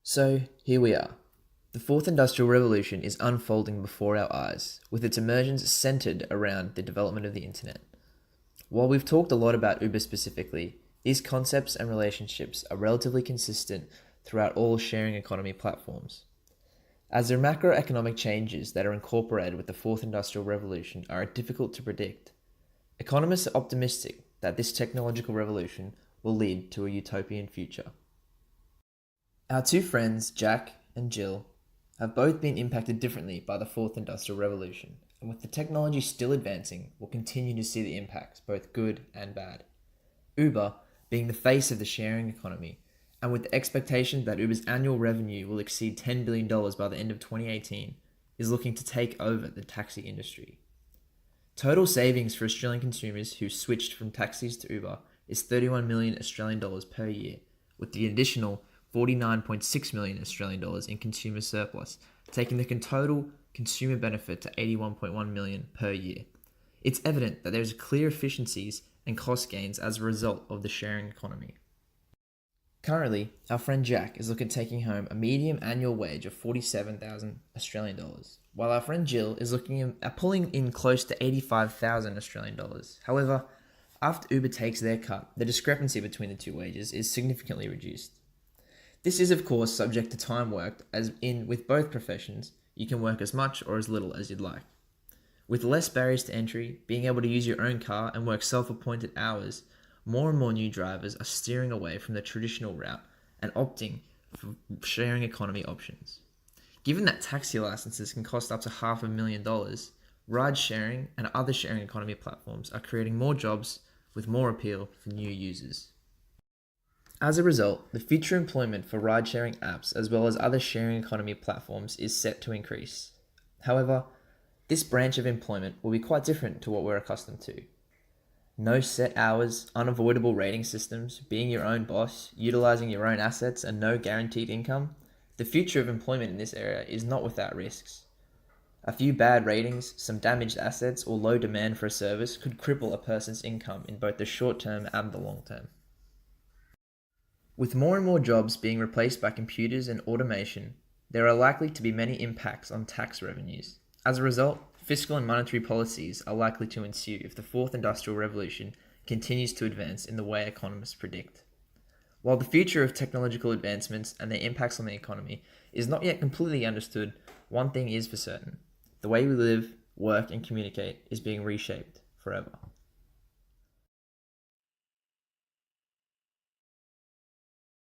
So, here we are. The fourth industrial revolution is unfolding before our eyes, with its emergence centered around the development of the internet. While we've talked a lot about Uber specifically, these concepts and relationships are relatively consistent throughout all sharing economy platforms. As the macroeconomic changes that are incorporated with the fourth industrial revolution are difficult to predict, economists are optimistic that this technological revolution will lead to a utopian future. Our two friends, Jack and Jill, have both been impacted differently by the fourth industrial revolution, and with the technology still advancing, we'll continue to see the impacts, both good and bad. Uber, being the face of the sharing economy, and with the expectation that Uber's annual revenue will exceed $10 billion by the end of 2018, is looking to take over the taxi industry. Total savings for Australian consumers who switched from taxis to Uber is 31 million Australian dollars per year, with the additional 49.6 million Australian dollars in consumer surplus, taking the total consumer benefit to 81.1 million per year. It's evident that there's clear efficiencies and cost gains as a result of the sharing economy. Currently, our friend Jack is looking at taking home a medium annual wage of 47,000 Australian dollars, while our friend Jill is looking at pulling in close to 85,000 Australian dollars. However, after Uber takes their cut, the discrepancy between the two wages is significantly reduced. This is of course subject to time worked, as in with both professions, you can work as much or as little as you'd like. With less barriers to entry, being able to use your own car and work self-appointed hours, more and more new drivers are steering away from the traditional route and opting for sharing economy options. Given that taxi licenses can cost up to $500,000, ride sharing and other sharing economy platforms are creating more jobs with more appeal for new users. As a result, the future employment for ride-sharing apps as well as other sharing economy platforms is set to increase. However, this branch of employment will be quite different to what we're accustomed to. No set hours, unavoidable rating systems, being your own boss, utilizing your own assets, and no guaranteed income. The future of employment in this area is not without risks. A few bad ratings, some damaged assets, or low demand for a service could cripple a person's income in both the short term and the long term. With more and more jobs being replaced by computers and automation, there are likely to be many impacts on tax revenues. As a result, fiscal and monetary policies are likely to ensue if the fourth industrial revolution continues to advance in the way economists predict. While the future of technological advancements and their impacts on the economy is not yet completely understood, one thing is for certain: the way we live, work, and communicate is being reshaped forever.